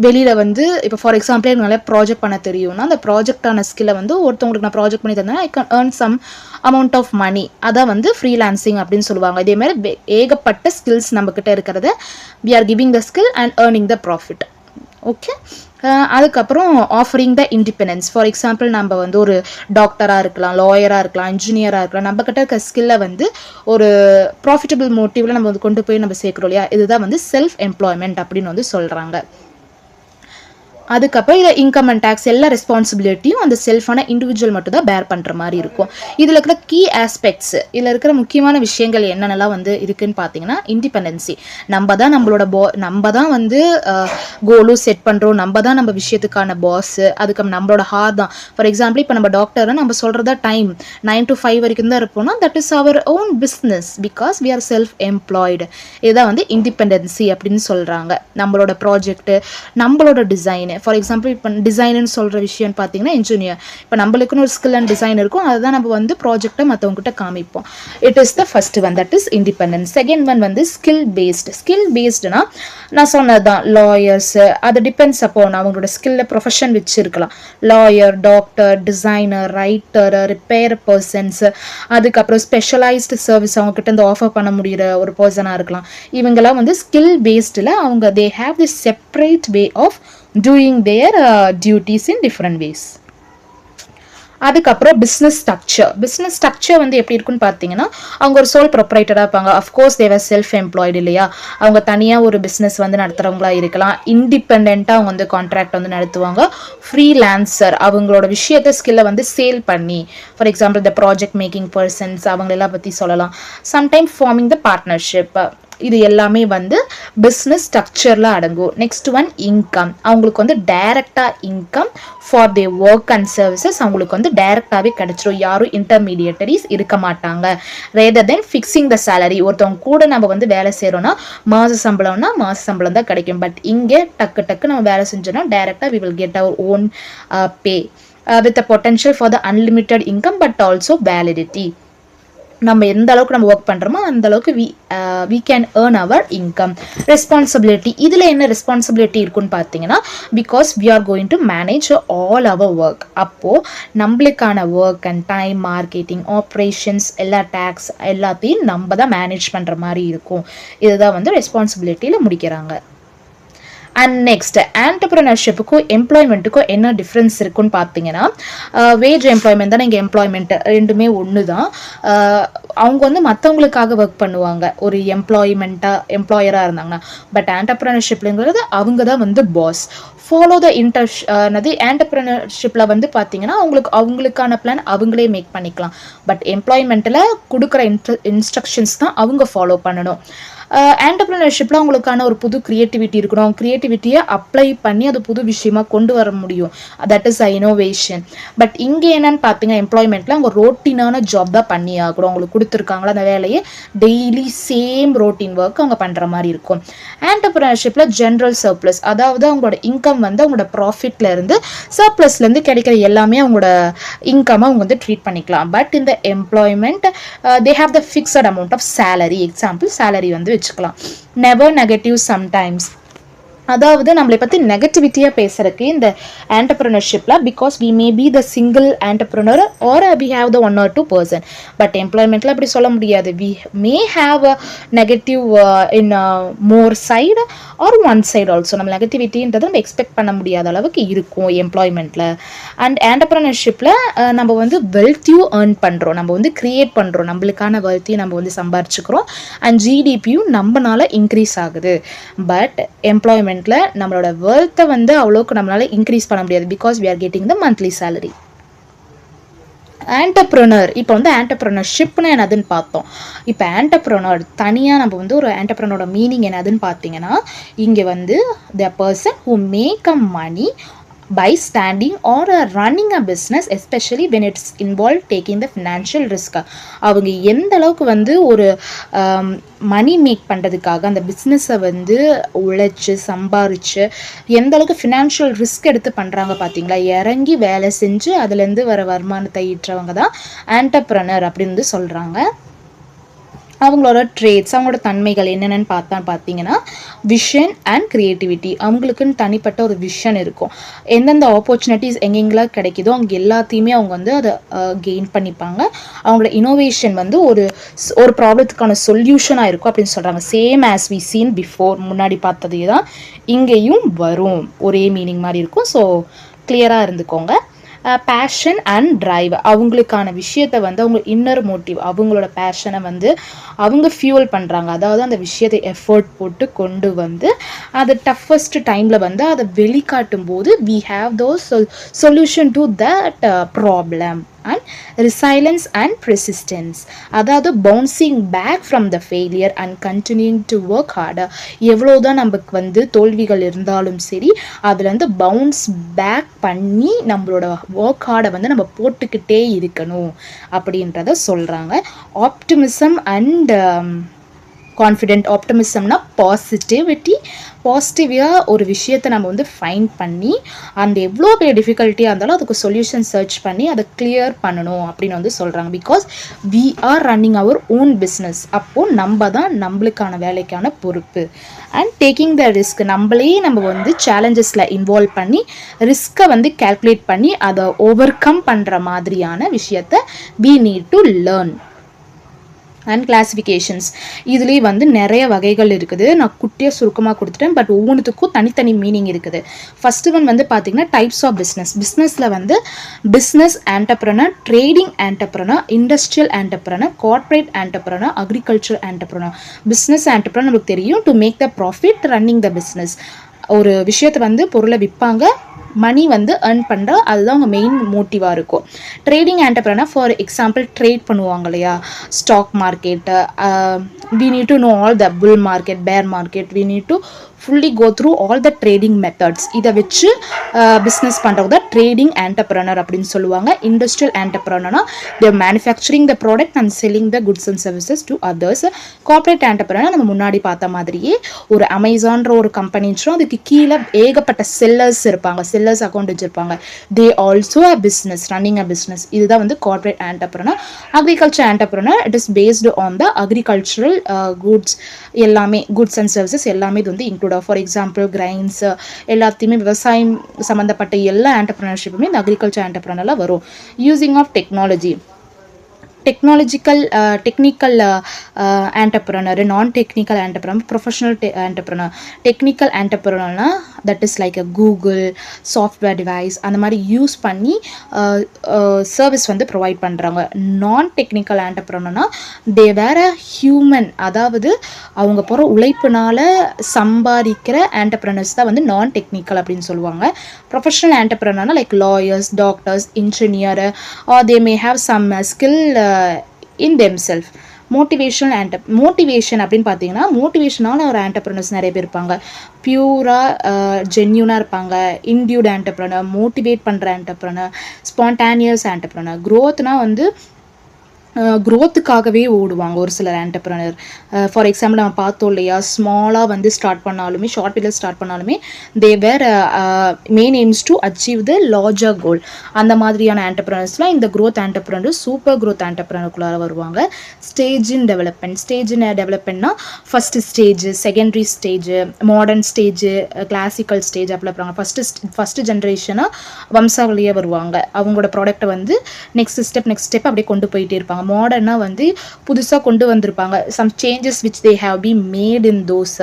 வெளியில் வந்து இப்போ ஃபார் எக்ஸாம்பிள் எனக்கு நல்லா ப்ராஜெக்ட் பண்ண தெரியும்னா அந்த ப்ராஜெக்டான ஸ்கில்லை வந்து ஒருத்தவங்களுக்கு நான் ப்ராஜெக்ட் பண்ணி தந்தேன்னா I can earn some amount of money. அதான் வந்து ஃப்ரீலான்சிங் அப்படின்னு சொல்லுவாங்க. இதேமாதிரி ஏகப்பட்ட ஸ்கில்ஸ் நம்மக்கிட்ட இருக்கிறத we are giving the skill and earning the profit. Okay. அதுக்கப்புறம் offering the independence. For example நம்ம வந்து ஒரு டாக்டராக இருக்கலாம், லாயராக இருக்கலாம், இன்ஜினியராக இருக்கலாம். நம்மக்கிட்ட இருக்க ஸ்கில்லை வந்து ஒரு ப்ராஃபிட்டபிள் மோட்டிவில் நம்ம வந்து கொண்டு போய் நம்ம சேர்க்குறோம் இல்லையா, இதுதான் வந்து செல்ஃப் எம்ப்ளாய்மெண்ட் அப்படின்னு வந்து சொல்கிறாங்க. அதுக்கப்புறம் இதில் இன்கம் அண்ட் டேக்ஸ் எல்லா ரெஸ்பான்சிபிலிட்டியும் அந்த செல்ஃபான இண்டிவிஜுவல் மட்டும் தான் பேர் பண்ணுற மாதிரி இருக்கும். இதில் இருக்கிற கீ ஆஸ்பெக்ட்ஸ், இதில் இருக்கிற முக்கியமான விஷயங்கள் என்னென்னலாம் வந்து இருக்குன்னு பார்த்தீங்கன்னா இண்டிபெண்டன்சி. நம்ம தான் வந்து கோலும் செட் பண்ணுறோம். நம்ம தான் நம்ம விஷயத்துக்கான பாஸு. அதுக்கு நம்மளோட ஹார் தான். ஃபார் எக்ஸாம்பிள் இப்போ நம்ம டாக்டர் நம்ம சொல்கிறதா டைம் 9 to 5 வரைக்கும் தான் இருப்போம்னா that is our own business because we are self employed. இதுதான் வந்து இண்டிபெண்டன்சி அப்படின்னு சொல்கிறாங்க. நம்மளோட ப்ராஜெக்ட்டு, நம்மளோட டிசைனு. ஃபார் எக்ஸாம்பிள் இப்போ டிசைனுன்னு சொல்கிற விஷயம்னு பார்த்தீங்கன்னா இன்ஜினியர். இப்போ நம்மளுக்குன்னு ஒரு ஸ்கில் அண்ட் டிசைன் இருக்கும். அதுதான் நம்ம வந்து ப்ராஜெக்டை மற்றவங்ககிட்ட காமிப்போம். It is the first one, that is independence. Second one வந்து ஸ்கில் பேஸ்டு. ஸ்கில் பேஸ்டுனா நான் சொன்னது தான் லாயர்ஸு. அது டிபெண்ட்ஸ் அப்போன் அவங்களோட ஸ்கில்ல ப்ரொஃபஷன் வச்சுருக்கலாம். Lawyer, doctor, designer, writer, repair persons, அதுக்கப்புறம் ஸ்பெஷலைஸ்டு சர்வீஸ் அவங்ககிட்ட இந்த ஆஃபர் பண்ண முடிகிற ஒரு பர்சனாக இருக்கலாம். இவங்கெல்லாம் வந்து ஸ்கில் பேஸ்டில் அவங்க they have the separate way of doing their duties in different ways. அதுக்கப்புறம் பிஸ்னஸ் ஸ்ட்ரக்சர் வந்து எப்படி இருக்குன்னு பார்த்தீங்கன்னா அவங்க ஒரு சோல் ப்ரொப்ரைட்டராக இருப்பாங்க. அஃப்கோர்ஸ் தேவர் செல்ஃப் எம்ப்ளாய்டு இல்லையா, அவங்க தனியாக ஒரு பிஸ்னஸ் வந்து நடத்துகிறவங்களா இருக்கலாம். இண்டிபெண்ட்டாக அவங்க வந்து கான்ட்ராக்ட் வந்து நடத்துவாங்க. ஃப்ரீலான்சர் அவங்களோட விஷயத்தை ஸ்கில்லை வந்து சேல் பண்ணி, ஃபார் எக்ஸாம்பிள் இந்த ப்ராஜெக்ட் மேக்கிங் பர்சன்ஸ் அவங்களெல்லாம் பற்றி சொல்லலாம். சம்டைம் ஃபார்மிங் த பார்ட்னர்ஷிப். இது எல்லாமே வந்து பிஸ்னஸ் ஸ்ட்ரக்சரில் அடங்கும். Next one income. அவங்களுக்கு வந்து டைரக்டாக income for they work and services அவங்களுக்கு வந்து டைரக்டாகவே கிடைச்சிரும். யாரும் இன்டர்மீடியேட்டரிஸ் இருக்க மாட்டாங்க. ரேதர் தென் ஃபிக்ஸிங் த சேலரி. ஒருத்தவங்க கூட நம்ம வந்து வேலை செய்கிறோன்னா மாத சம்பளம் தான் கிடைக்கும். பட் இங்கே டக்கு நம்ம வேலை செஞ்சோன்னா டைரக்டாக we will get our own pay with the potential for the unlimited income but also validity. நம்ம எந்த அளவுக்கு நம்ம ஒர்க் பண்ணுறோமோ அந்த அளவுக்கு we can earn our income. Responsibility, இதில் என்ன ரெஸ்பான்சிபிலிட்டி இருக்குன்னு பார்த்தீங்கன்னா, because we are going to manage all our work. அப்போது நம்மளுக்கான work and time, marketing, operations, எல்லா டேக்ஸ் எல்லாத்தையும் நம்ம தான் மேனேஜ் பண்ணுற மாதிரி இருக்கும். இதுதான் வந்து ரெஸ்பான்சிபிலிட்டியில் முடிக்கிறாங்க. அண்ட் நெக்ஸ்ட், ஆண்டர்ப்ரனர்ஷிப்புக்கும் எம்ப்ளாய்மெண்ட்டுக்கும் என்ன டிஃப்ரென்ஸ் இருக்குன்னு பார்த்தீங்கன்னா, வேஜ் எம்ப்ளாய்மெண்ட் தான், இங்கே எம்ப்ளாய்மெண்ட் ரெண்டுமே ஒன்று தான். அவங்க வந்து மற்றவங்களுக்காக ஒர்க் பண்ணுவாங்க ஒரு எம்ப்ளாயராக இருந்தாங்கன்னா. பட் ஆண்டர்ப்ரனர்ஷிப்லங்கிறது அவங்க தான் வந்து பாஸ். ஃபாலோ த ஆண்டர்ப்ரனர்ஷிப்பில் வந்து பார்த்தீங்கன்னா அவங்களுக்கான பிளான் அவங்களே மேக் பண்ணிக்கலாம். பட் எம்ப்ளாய்மெண்ட்டில் கொடுக்குற இன்ஸ்ட்ரக்ஷன்ஸ் தான் அவங்க ஃபாலோ பண்ணணும். ஆண்டர்ப்ரனர்ஷிப்பில் அவங்களுக்கான ஒரு புது க்ரியேட்டிவிட்டி இருக்கணும். க்ரியேட்டிவிட்டியை அப்ளை பண்ணி அது புது விஷயமா கொண்டு வர முடியும். That is innovation. பட் இங்கே என்னன்னு பார்த்தீங்கன்னா, எம்ப்ளாய்மெண்ட்டில் அவங்க ரோட்டீனான ஜாப் தான் பண்ணி ஆகணும். அவங்களுக்கு கொடுத்துருக்காங்களா அந்த வேலையை டெய்லி சேம் ரோட்டீன் ஒர்க் அவங்க பண்ணுற மாதிரி இருக்கும். ஆண்டர்ப்ரனர்ஷிப்பில் ஜென்ரல் சர்ப்ளஸ், அதாவது அவங்களோட இன்கம் வந்து அவங்களோட ப்ராஃபிட்லேருந்து சர்ப்ளஸ்லேருந்து கிடைக்கிற எல்லாமே அவங்களோட இன்கம் அவங்க வந்து ட்ரீட் பண்ணிக்கலாம். பட் இந்த employment they have the fixed amount of salary. Example salary வந்து வச்சுக்கலாம். நெவர் நெகட்டிவ் சம்டைம்ஸ், அதாவது நம்மளை பற்றி நெகட்டிவிட்டியாக பேசுறதுக்கு இந்த ஆண்டர்ப்ரனர்ஷிப்பில், because we may be the single entrepreneur or we have the 1 or 2 person. But எம்ப்ளாய்மெண்ட்டில் அப்படி சொல்ல முடியாது. We may have a negative in more side or one side also. நம்ம நெகட்டிவிட்டின்றதை நம்ம எக்ஸ்பெக்ட் பண்ண முடியாத அளவுக்கு இருக்கும் எம்ப்ளாய்மெண்ட்டில். அண்ட் ஆண்டர்ப்ரனர்ஷிப்பில் நம்ம வந்து வெல்த்தியும் ஏர்ன் பண்ணுறோம், நம்ம வந்து க்ரியேட் பண்ணுறோம், நம்மளுக்கான வெல்த்தியும் நம்ம வந்து சம்பாரிச்சுக்கிறோம். அண்ட் ஜிடிபியும் நம்மளால இன்க்ரீஸ் ஆகுது. பட் எம்ப்ளாய்மெண்ட் நம்மளோட வெல்த்தை வந்து அவ்வளோக்கு நம்மளால இன்க்ரீஸ் பண்ண முடியாது, because we are getting the monthly salary. Entrepreneur, இப்போ வந்து ஆண்டர்ப்ரனர்ஷிப்னு என்னதுன்னு பார்த்தோம். இப்போ ஆண்டர்ப்ரனர் தனியாக நம்ம வந்து ஒரு ஆண்டர்ப்ரனரோட மீனிங் என்னதுன்னு பார்த்தீங்கன்னா, இங்கே வந்து the person who make a money by standing or running a business, especially when it's involved taking the financial risk. அவங்க எந்த அளவுக்கு வந்து ஒரு மணி மேக் பண்ணுறதுக்காக அந்த பிஸ்னஸை வந்து உழைச்சி சம்பாரித்து எந்த அளவுக்கு ஃபினான்ஷியல் ரிஸ்க் எடுத்து பண்ணுறாங்க பார்த்தீங்களா, இறங்கி வேலை செஞ்சு அதுலேருந்து வர வருமானத்தை ஈட்டுறவங்க தான் ஆண்டர்ப்ரனர் அப்படின்னு சொல்கிறாங்க. அவங்களோட ட்ரேட்ஸ், அவங்களோட தன்மைகள் என்னென்னு பார்த்தீங்கன்னா, விஷன் அண்ட் க்ரியேட்டிவிட்டி. அவங்களுக்குன்னு தனிப்பட்ட ஒரு விஷன் இருக்கும். எந்தெந்த ஆப்பர்ச்சுனிட்டிஸ் எங்கெங்கெல்லாம் கிடைக்குதோ அங்கே எல்லாத்தையுமே அவங்க வந்து அதை கெயின் பண்ணிப்பாங்க. அவங்களோட இனோவேஷன் வந்து ஒரு ப்ராப்ளத்துக்கான சொல்யூஷனாக இருக்கும் அப்படின்னு சொல்கிறாங்க. Same as we seen before, முன்னாடி பார்த்ததே தான் இங்கேயும் வரும், ஒரே மீனிங் மாதிரி இருக்கும். ஸோ கிளியராக இருந்துக்கோங்க. பேஷன் அண்ட் ட்ரைவ், அவங்களுக்கான விஷயத்தை வந்து அவங்க இன்னர் மோட்டிவ், அவங்களோட பேஷனை வந்து அவங்க ஃபியூல் பண்ணுறாங்க. அதாவது அந்த விஷயத்தை எஃபர்ட் போட்டு கொண்டு வந்து அது டஃபஸ்ட் டைமில் வந்து அதை வெளிக்காட்டும் போது we have those solution to that problem. And resilience and persistence, அதாவது bouncing back from the failure and continuing to work harder. எவ்வளோதான் நமக்கு வந்து தோல்விகள் இருந்தாலும் சரி, அதில் வந்து பவுன்ஸ் பேக் பண்ணி நம்மளோட ஒர்க் ஹார்டை வந்து நம்ம போட்டுக்கிட்டே இருக்கணும் அப்படின்றத சொல்கிறாங்க. Optimism and confident. ஆப்டிமிசம்னா பாசிட்டிவாக ஒரு விஷயத்தை நம்ம வந்து ஃபைண்ட் பண்ணி அந்த எவ்வளோ பெரிய டிஃபிகல்ட்டியாக இருந்தாலும் அதுக்கு சொல்யூஷன் சர்ச் பண்ணி அதை கிளியர் பண்ணணும் அப்படின்னு வந்து சொல்கிறாங்க. Because we are running our own business. அப்போது நம்ம தான் நம்மளுக்கான வேலைக்கான பொறுப்பு. அண்ட் டேக்கிங் த ரிஸ்க், நம்ம வந்து சேலஞ்சஸில் இன்வால்வ் பண்ணி ரிஸ்க்கை வந்து கால்குலேட் பண்ணி அதை ஓவர் கம் பண்ணுற மாதிரியான விஷயத்தை we need to learn. And classifications, இதுலேயே வந்து நிறைய வகைகள் இருக்குது. நான் குட்டியாக சுருக்கமாக கொடுத்துட்டேன், பட் ஒவ்வொன்றுத்துக்கும் தனித்தனி மீனிங் இருக்குது. ஃபஸ்ட்டு ஒன் வந்து பார்த்திங்கன்னா டைப்ஸ் ஆஃப் பிஸ்னஸில் வந்து business entrepreneur, trading entrepreneur, industrial entrepreneur, corporate entrepreneur, agriculture entrepreneur. Business entrepreneur நமக்கு தெரியும், to make the profit running the business. ஒரு விஷயத்தை வந்து பொருளை விற்பாங்க, மணி வந்து ஏர்ன் பண்ணுற, அதுதான் அவங்க மெயின் மோட்டிவாக இருக்கும். Trading entrepreneur for example trade பண்ணுவாங்க இல்லையா, stock market, we need to know all the bull market, bear market, we need to fully go through all the trading methods. இதை வச்சு பிஸ்னஸ் பண்ணுறது தான் ட்ரேடிங் ஆண்டர்பிரனர் அப்படின்னு சொல்லுவாங்க. இண்டஸ்ட்ரியல் ஆண்டர்பிரனர்னா there manufacturing the product and selling the goods and services to others. Corporate entrepreneur நம்ம முன்னாடி பார்த்த மாதிரியே ஒரு அமேசான்ற ஒரு கம்பெனிச்சும் அதுக்கு கீழே ஏகப்பட்ட செல்லர்ஸ் இருப்பாங்க, செல்லர்ஸ் அக்கௌண்ட் வச்சிருப்பாங்க. They also a business, running a business. இதுதான் வந்து corporate entrepreneur. Agriculture entrepreneur it is based on the agricultural goods, எல்லாமே குட்ஸ் அண்ட் சர்வீசஸ் எல்லாமே இது வந்து இன்க்ளூட் ஆகும். ஃபார் எக்ஸாம்பிள் கிரைன்ஸ் எல்லாத்தையுமே விவசாயம் சம்மந்தப்பட்ட எல்லா ஆண்டர்பிரனர்ஷிப்புமே இந்த அக்ரிகல்ச்சர் ஆண்டர்பிரனரில் வரும். Using of technology, technical entrepreneur, non-technical entrepreneur, professional entrepreneur. Technical entrepreneur that is like a Google software device அந்த மாதிரி யூஸ் பண்ணி சர்வீஸ் வந்து ப்ரொவைட் பண்ணுறாங்க. நான் டெக்னிக்கல் ஆண்டர்பிரனர்னா தே வேற ஹியூமன், அதாவது அவங்க போகிற உழைப்புனால சம்பாதிக்கிற ஆண்டர்பிரனர்ஸ் தான் வந்து நான் டெக்னிக்கல் அப்படின்னு சொல்லுவாங்க. ப்ரொஃபஷனல் ஆண்டர்பிரனர்னா like lawyers, doctors, engineer, or they may have some skill in themselves. Motivation அப்படின்னு பார்த்தீங்கன்னா மோட்டிவேஷனான ஒரு ஆண்டர்பிரனர்ஸ் நிறைய பேர் இருப்பாங்க. பியூராக ஜென்யூனாக இருப்பாங்க. இன்டியூட் ஆண்டர்பிரனர், மோட்டிவேட் பண்ணுற ஆண்டர்பிரனர், ஸ்பான்டானியஸ் ஆண்டர்பிரனர். க்ரோத்னா வந்து க்ரோத்துக்காகவே ஓடுவாங்க ஒரு சிலர் ஆண்டர்பிரனர். ஃபார் எக்ஸாம்பிள் நம்ம பார்த்தோம் இல்லையா, ஸ்மாலாக வந்து ஸ்டார்ட் பண்ணாலுமே, ஷார்ட் பீரியட் ஸ்டார்ட் பண்ணாலுமே they were main aims to achieve the larger goal. அந்த மாதிரியான ஆண்டர்பிரனர்ஸ்லாம் இந்த க்ரோத் ஆண்டர்பிரனர், சூப்பர் க்ரோத் ஆண்டர்பிரனருக்குள்ளார வருவாங்க. ஸ்டேஜ் இன் டெவலப்மெண்ட்னா first stage, secondary stage, modern stage, classical stage அப்படி இருப்பாங்க. ஃபஸ்ட்டு ஜென்ரேஷனாக வம்சாவளியாக வருவாங்க. அவங்களோட ப்ராடக்ட்டை வந்து நெக்ஸ்ட் ஸ்டெப் அப்படியே கொண்டு போயிட்டே இருப்பாங்க. மாடர்னாக வந்து புதுசாக கொண்டு வந்திருப்பாங்க. Some changes which they have been made in those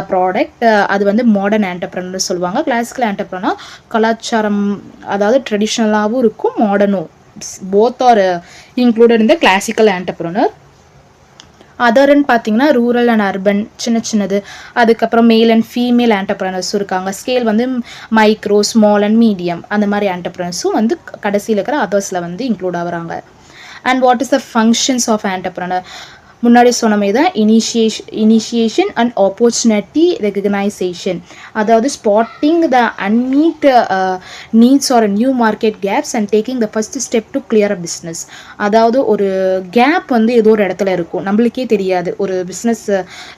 product, அது வந்து மாடர்ன் ஆண்டர்பிரனர் சொல்லுவாங்க. கிளாசிக்கல் ஆண்டர்பிரனர் கலாச்சாரம், அதாவது ட்ரெடிஷ்னலாகவும் இருக்கும், மாடர்னும், both are included in the classical entrepreneur. அதர்ன்னு பார்த்தீங்கன்னா ரூரல் அண்ட் அர்பன், சின்னது. அதுக்கப்புறம் மேல் அண்ட் ஃபீமேல் ஆண்டர்பிரனர்ஸும் இருக்காங்க. ஸ்கேல் வந்து மைக்ரோ, ஸ்மால் அண்ட் மீடியம், அந்த மாதிரி ஆண்டர்பிரனர்ஸும் வந்து கடைசியில் இருக்கிற அதர்ஸில் வந்து இன்க்ளூட் ஆகுறாங்க. And what is the functions of entrepreneur? முன்னாடி சொன்ன மாதிரி தான் இனிஷியேஷன் அண்ட் ஆப்பர்ச்சுனிட்டி ரெகக்னைசேஷன், அதாவது spotting the unmet needs or new market gaps and taking the first step to clear a business. அதாவது ஒரு கேப் வந்து ஏதோ ஒரு இடத்துல இருக்கும், நம்மளுக்கே தெரியாது. ஒரு பிஸ்னஸ்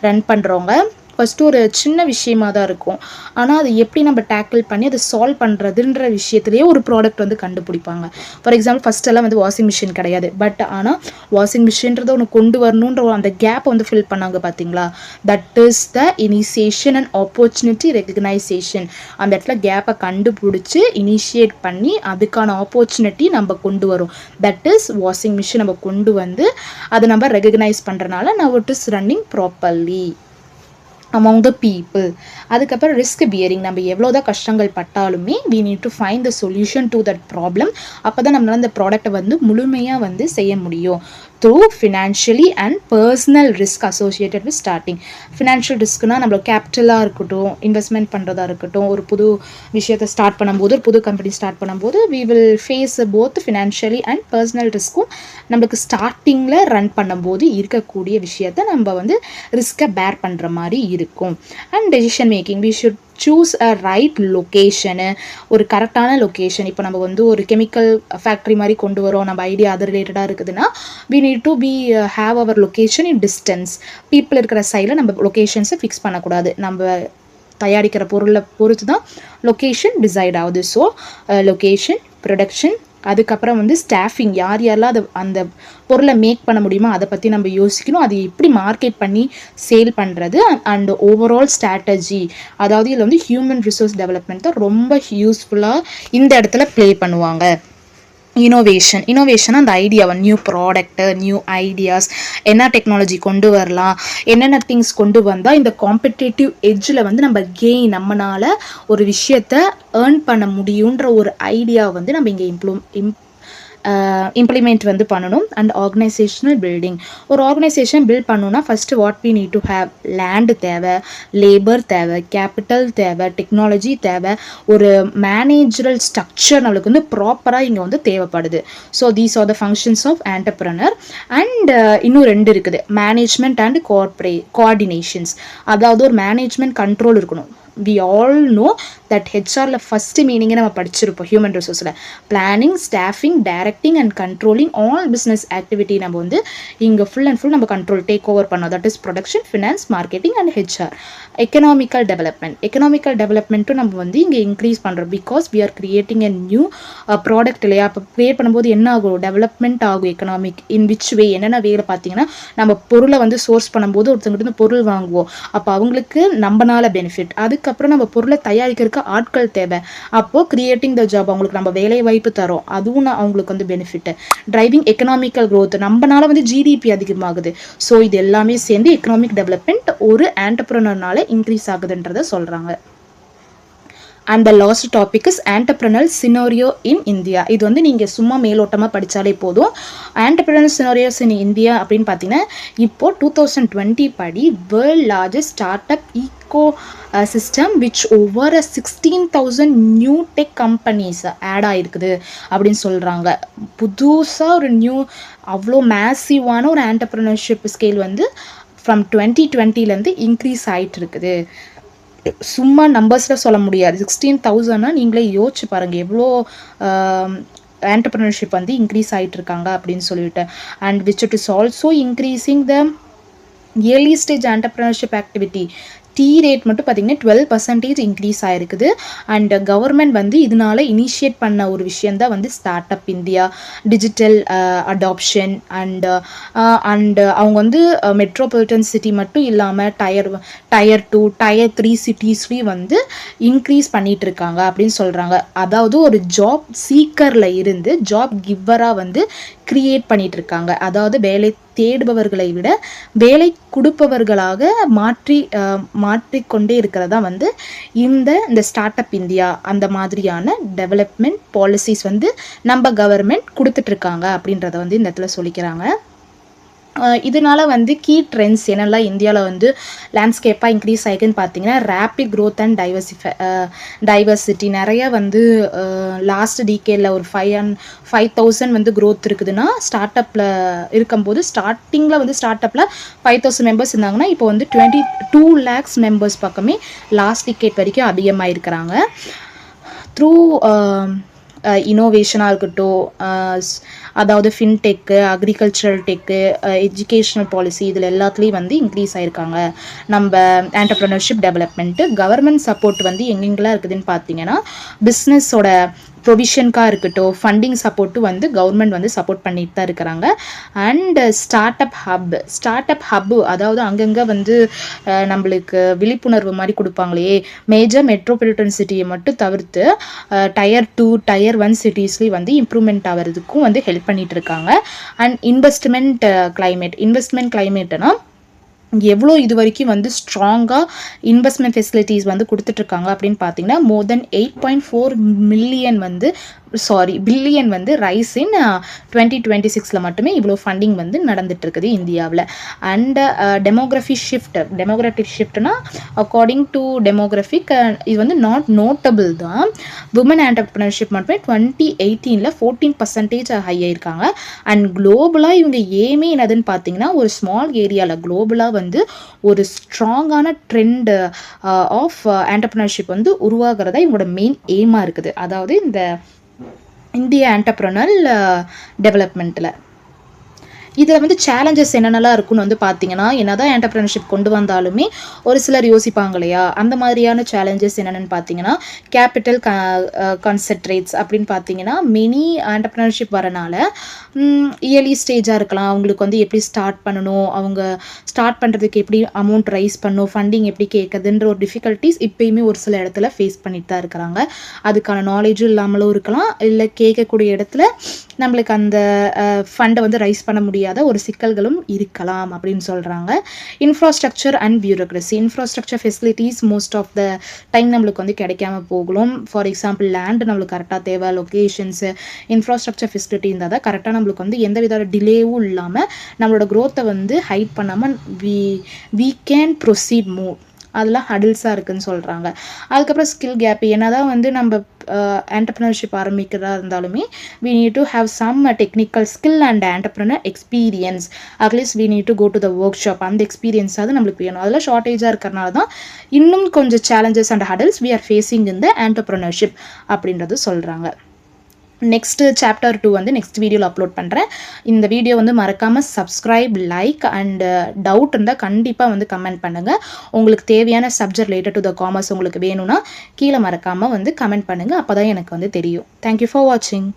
ரன் பண்ணுறவங்க ஃபஸ்ட்டு ஒரு சின்ன விஷயமாக தான் இருக்கும், ஆனால் அது எப்படி நம்ம டேக்கிள் பண்ணி அதை சால்வ் பண்ணுறதுன்ற விஷயத்துலேயே ஒரு ப்ராடக்ட் வந்து கண்டுபிடிப்பாங்க. ஃபார் எக்ஸாம்பிள் ஃபஸ்ட்டெல்லாம் வந்து வாஷிங் மிஷின் கிடையாது, பட் ஆனால் வாஷிங் மிஷின்றதை ஒன்று கொண்டு வரணுன்ற அந்த கேப்பை வந்து ஃபில் பண்ணாங்க பார்த்தீங்களா. That is the initiation and opportunity recognition. அந்த இடத்துல கேப்பை கண்டுபிடிச்சி இனிஷியேட் பண்ணி அதுக்கான ஆப்பர்ச்சுனிட்டி நம்ம கொண்டு வரும். தட் இஸ் வாஷிங் மிஷின் நம்ம கொண்டு வந்து அதை நம்ம ரெகக்னைஸ் பண்ணுறனால now it is running properly among the people. அதுக்கப்புறம் ரிஸ்க் பியரிங், நம்ம எவ்வளோதான் கஷ்டங்கள் பட்டாலுமே we need to find the solution to that problem. அப்போ தான் நம்மளால் அந்த ப்ராடக்டை வந்து முழுமையாக வந்து செய்ய முடியும். through financially and personal risk associated with starting. Financial ரிஸ்க்னால் நம்மளோட கேபிட்டலாக இருக்கட்டும், இன்வெஸ்ட்மெண்ட் பண்ணுறதா இருக்கட்டும், ஒரு புது விஷயத்தை ஸ்டார்ட் பண்ணும்போது, ஒரு புது கம்பெனி ஸ்டார்ட் பண்ணும்போது we will face both financially and personal ரிஸ்க்கும் நம்மளுக்கு ஸ்டார்டிங்கில் ரன் பண்ணும்போது இருக்கக்கூடிய விஷயத்தை நம்ம வந்து ரிஸ்க்கை பேர் பண்ணுற மாதிரி இருக்கும். And decision making, we should choose a right location, ஒரு கரெக்டான லொக்கேஷன். இப்போ நம்ம வந்து ஒரு கெமிக்கல் ஃபேக்ட்ரி மாதிரி கொண்டு வரோம், நம்ம ஐடியா அது ரிலேட்டடாக இருக்குதுன்னா we need to be have our location in distance. People இருக்கிற சைடில் நம்ம லொக்கேஷன்ஸை ஃபிக்ஸ் பண்ணக்கூடாது. நம்ம தயாரிக்கிற பொருளை பொறுத்து தான் லொக்கேஷன் டிசைட் ஆகுது. ஸோ லொக்கேஷன், ப்ரொடக்ஷன், அதுக்கப்புறம் வந்து ஸ்டாஃபிங், யாரெல்லாம் அதை அந்த பொருளை மேக் பண்ண முடியுமோ அதை பற்றி நம்ம யோசிக்கணும். அது எப்படி மார்க்கெட் பண்ணி சேல் பண்ணுறது, அண்ட் ஓவரால் ஸ்ட்ராட்டஜி, அதாவது இதில் வந்து ஹியூமன் ரிசோர்ஸ் டெவலப்மெண்ட் தான் ரொம்ப யூஸ்ஃபுல்லாக இந்த இடத்துல ப்ளே பண்ணுவாங்க. இனோவேஷன் அந்த ஐடியாவை, நியூ ப்ராடக்ட்டு, நியூ ஐடியாஸ், என்ன டெக்னாலஜி கொண்டு வரலாம், என்னென்ன திங்ஸ் கொண்டு வந்தால் இந்த காம்படிட்டிவ் எட்ஜில் வந்து நம்மளால் ஒரு விஷயத்தை ஏர்ன் பண்ண முடியுன்ற ஒரு ஐடியா வந்து நம்ம இங்கே இம்ப்ளிமெண்ட் வந்து பண்ணணும். அண்ட் ஆர்கனைசேஷனல் பில்டிங், ஒரு ஆர்கனைசேஷன் பில்ட் பண்ணணும்னா first what we need to have, land தேவை, லேபர் தேவை, கேபிட்டல் தேவை, டெக்னாலஜி தேவை, ஒரு மேனேஜரல் ஸ்ட்ரக்சர் நம்மளுக்கு வந்து ப்ராப்பராக இங்கே வந்து தேவைப்படுது. So these are the functions of entrepreneur. And இன்னும் 2 இருக்குது, மேனேஜ்மெண்ட் அண்ட் கோஆர்டினேஷன்ஸ். அதாவது ஒரு மேனேஜ்மெண்ட் கண்ட்ரோல் இருக்கணும். we all know that ஹெச்ஆரில் ஃபஸ்ட்டு மீனிங்கை நம்ம படிச்சிருப்போம். ஹியூமன் ரிசோர்ஸில் planning, staffing, directing and controlling all business activity நம்ம வந்து இங்கே ஃபுல் அண்ட் ஃபுல் நம்ம கண்ட்ரோல் டேக் ஓவர் பண்ணோம். That is production, finance, marketing and HR. Economical டெவலப்மெண்ட்டும் நம்ம வந்து இங்கே இன்க்ரீஸ் பண்ணுறோம். Because we are creating a new product இல்லையா? அப்போ க்ரியேட் பண்ணும்போது என்ன ஆகும், டெவலப்மெண்ட் ஆகும். எக்கனாமிக் இன் விச் வே, என்னென்ன வேலை பார்த்தீங்கன்னா, நம்ம பொருளை வந்து சோர்ஸ் பண்ணும்போது ஒருத்தங்கிட்ட பொருள் வாங்குவோம், அப்போ அவங்களுக்கு நம்மனால பெனிஃபிட். அதுக்கப்புறம் நம்ம பொருளை தயாரிக்கிறதுக்கு ஆட்கள் தேவை, அப்போது கிரியேட்டிங் த ஜாப், அவங்களுக்கு நம்ம வேலை வாய்ப்பு தரோம், அதுவும் அவங்களுக்கு வந்து பெனிஃபிட். டிரைவிங் எக்கனாமிக்கல் க்ரோத், நம்மனால வந்து ஜிடிபி அதிகமாகுது. ஸோ இது எல்லாமே சேர்ந்து எக்கனாமிக் டெவலப்மெண்ட் ஒரு ஆண்டர்ப்ரனர்னால இன்க்ரீஸ் ஆகுதுன்றதை சொல்கிறாங்க. And the last topic is entrepreneurial scenario in India. இது வந்து நீங்கள் சும்மா மேலோட்டமாக படித்தாலே போதும். ஆண்டர்ப்ரனல் சினாரியோஸ் இன் இந்தியா அப்படின்னு பார்த்தீங்கன்னா, இப்போது 2020 படி world largest start up eco system which over 16,000 new tech companies add ஆகிருக்குது அப்படின்னு சொல்கிறாங்க. புதுசாக ஒரு அவ்வளோ மேசிவான ஒரு ஆண்டர்ப்ரனர்ஷிப் ஸ்கேல் வந்து ஃப்ரம் 2020 இன்க்ரீஸ் ஆகிட்டு இருக்குது. சும்மா நம்பர்ஸில் சொல்ல முடியாது. 16,000 நீங்களே யோசிச்சு பாருங்கள் எவ்வளோ ஆண்டர்ப்ரனர்ஷிப் வந்து இன்க்ரீஸ் ஆகிட்டு இருக்காங்க அப்படின்னு சொல்லிட்டு. And which it is also increasing the early stage entrepreneurship activity. Rate மட்டும் பார்த்தீங்கன்னா 12% இன்க்ரீஸ் ஆகிருக்குது. அண்ட் கவர்மெண்ட் வந்து இதனால இனிஷியேட் பண்ண ஒரு விஷயந்தான் வந்து start up India, digital adoption. And அவங்க வந்து மெட்ரோபாலிட்டன் சிட்டி மட்டும் இல்லாமல் டயர் 2, டயர் 3 சிட்டிஸ்லேயும் வந்து இன்க்ரீஸ் பண்ணிகிட்டு இருக்காங்க அப்படின்னு சொல்கிறாங்க. அதாவது ஒரு ஜாப் சீக்கரில் இருந்து ஜாப் கிவ்வராக வந்து கிரியேட் பண்ணிகிட்டு இருக்காங்க. அதாவது வேலை தேடுபவர்களை விட வேலை கொடுப்பவர்களாக மாற்றிக்கொண்டே இருக்கிறதா வந்து இந்த ஸ்டார்ட் அப் இந்தியா அந்த மாதிரியான டெவலப்மெண்ட் பாலிசிஸ் வந்து நம்ம கவர்மெண்ட் கொடுத்துட்ருக்காங்க அப்படின்றத வந்து இந்த இடத்துல சொல்லிக்கிறாங்க. இதனால வந்து கீ ட்ரெண்ட்ஸ் என்னெல்லாம் இந்தியாவில் வந்து லேண்ட்ஸ்கேப்பாக இன்க்ரீஸ் ஆகிக்குன்னு பார்த்தீங்கன்னா, ரேப்பிட் க்ரோத் அண்ட் டைவர்சிட்டி. நிறையா வந்து லாஸ்ட் டீகேடில் ஒரு 5,000 வந்து க்ரோத் இருக்குதுன்னா, ஸ்டார்ட் அப்பில் இருக்கும்போது ஸ்டார்டிங்கில் வந்து ஸ்டார்ட் அப்பில் 5,000 மெம்பர்ஸ் இருந்தாங்கன்னா, இப்போ வந்து 22 lakhs மெம்பர்ஸ் பக்கமே லாஸ்ட் டிகேட் வரைக்கும் அதிகமாக இருக்கிறாங்க. த்ரூ இனோவேஷனாக இருக்கட்டும், அதாவது fintech, agricultural tech, educational policy, இதில் எல்லாத்துலேயும் வந்து இன்க்ரீஸ் ஆகிருக்காங்க நம்ம ஆண்டர்ப்ரனர்ஷிப் டெவலப்மெண்ட்டு. கவர்மெண்ட் சப்போர்ட் வந்து எங்கெங்கெல்லாம் இருக்குதுன்னு பார்த்தீங்கன்னா, பிஸ்னஸோட ப்ரொவிஷனுக்காக இருக்கட்டும், ஃபண்டிங் சப்போர்ட்டும் வந்து கவர்மெண்ட் வந்து சப்போர்ட் பண்ணிட்டு தான் இருக்கிறாங்க. அண்ட் ஸ்டார்ட் அப் ஹப்பு அதாவது அங்கங்கே வந்து நம்மளுக்கு விழிப்புணர்வு மாதிரி கொடுப்பாங்களே, மேஜர் மெட்ரோபாலிட்டன் சிட்டியை மட்டும் தவிர்த்து டயர் 2, டயர் 1 சிட்டிஸ்லேயும் வந்து இம்ப்ரூவ்மெண்ட் ஆகிறதுக்கும் வந்து ஹெல்ப் பண்ணிகிட்டு இருக்காங்க. அண்ட் இன்வெஸ்ட்மெண்ட் கிளைமேட்னா எவ்வளோ இது வரைக்கும் வந்து ஸ்ட்ராங்காக இன்வெஸ்ட்மெண்ட் ஃபெசிலிட்டிஸ் வந்து கொடுத்துட்ருக்காங்க அப்படின்னு பார்த்தீங்கன்னா, மோர் தென் 8.4 பில்லியன் வந்து ரைஸ் இன் 2026 மட்டுமே இவ்வளோ ஃபண்டிங் வந்து நடந்துட்டுருக்குது இந்தியாவில். அண்ட் டெமோக்ராஃபிக் ஷிஃப்ட்னா அக்கார்டிங் டு டெமோக்ராஃபிக் இது வந்து நாட் நோட்டபிள் தான். விமன் ஆண்டர்ப்ரனர்ஷிப் மட்டுமே 2018 14% ஹை ஆயிருக்காங்க. அண்ட் குளோபலாக இவங்க ஏமே என்னதுன்னு பார்த்தீங்கன்னா, ஒரு ஸ்மால் ஏரியாவில் குளோபலாக வந்து ஒரு ஸ்ட்ராங்கான ட்ரெண்ட் ஆஃப் ஆண்டர்ப்ரனர்ஷிப் வந்து உருவாகிறதா இவங்களோட மெயின் எய்மாக இருக்குது. அதாவது இந்த இந்திய ஆண்டர்ப்ரனல் டெவலப்மெண்ட்டில் இதில் வந்து சேலஞ்சஸ் என்னென்னலாம் இருக்குன்னு வந்து பார்த்தீங்கன்னா, என்னதான் ஆண்டர்ப்ரனர்ஷிப் கொண்டு வந்தாலுமே ஒரு சிலர் யோசிப்பாங்க இல்லையா, அந்த மாதிரியான சேலஞ்சஸ் என்னென்னு பார்த்தீங்கன்னா, கேபிட்டல் கான்சென்ட்ரேட்ஸ் அப்படின்னு பார்த்தீங்கன்னா, மெனி ஆண்டர்ப்ரனர்ஷிப் வரனால இயர்லி ஸ்டேஜாக இருக்கலாம், அவங்களுக்கு வந்து எப்படி ஸ்டார்ட் பண்ணணும், அவங்க ஸ்டார்ட் பண்ணுறதுக்கு எப்படி அமௌண்ட் ரைஸ் பண்ணணும், ஃபண்டிங் எப்படி கேட்குதுன்ற ஒரு டிஃபிகல்ட்டிஸ் இப்போயுமே ஒரு சில இடத்துல ஃபேஸ் பண்ணிட்டு தான் இருக்கிறாங்க. அதுக்கான நாலேஜும் இல்லாமலும் இருக்கலாம், இல்லை கேட்கக்கூடிய இடத்துல நம்மளுக்கு அந்த ஃபண்டை வந்து ரைஸ் பண்ண முடியாத ஒரு சிக்கல்களும் இருக்கலாம் அப்படின்னு சொல்கிறாங்க. Infrastructure and bureaucracy. Infrastructure facilities most of the time நம்மளுக்கு வந்து கிடைக்காம போகலாம். ஃபார் எக்ஸாம்பிள் லேண்ட் நம்மளுக்கு கரெக்டாக தேவை, லொக்கேஷன்ஸு, இன்ஃப்ராஸ்ட்ரக்சர் ஃபெசிலிட்டி இருந்தால் தான் கரெக்டாக நம்மளுக்கு வந்து எந்த வித டிலேவும் இல்லாமல் நம்மளோட க்ரோத்தை வந்து ஹைட் பண்ணாமல் we can proceed more. அதெல்லாம் ஹடில்ஸாக இருக்குதுன்னு சொல்கிறாங்க. அதுக்கப்புறம் ஸ்கில் கேப். என்ன தான் வந்து நம்ம என்டர்ப்ரனர்ஷிப் ஆரம்பிக்கிறதா இருந்தாலுமே we need to have some technical skill and entrepreneur experience. At least we need to go to the workshop. அந்த எக்ஸ்பீரியன்ஸ் அது நம்மளுக்கு வேணும். அதெல்லாம் ஷார்ட்டேஜாக இருக்கிறனால தான் இன்னும் கொஞ்சம் challenges and hurdles we are facing in the entrepreneurship அப்படின்றது சொல்கிறாங்க. நெக்ஸ்ட் சாப்டர் 2 வந்து நெக்ஸ்ட் வீடியோவில் அப்லோட் பண்ணுறேன். இந்த வீடியோ வந்து மறக்காமல் சப்ஸ்கிரைப், லைக் அண்ட் டவுட் இருந்தால் கண்டிப்பாக வந்து கமெண்ட் பண்ணுங்கள். உங்களுக்கு தேவையான subject related to the commerce உங்களுக்கு வேணும்னா கீழே மறக்காமல் வந்து கமெண்ட் பண்ணுங்கள். அப்போ தான் எனக்கு வந்து தெரியும். தேங்க்யூ ஃபார் வாட்சிங்.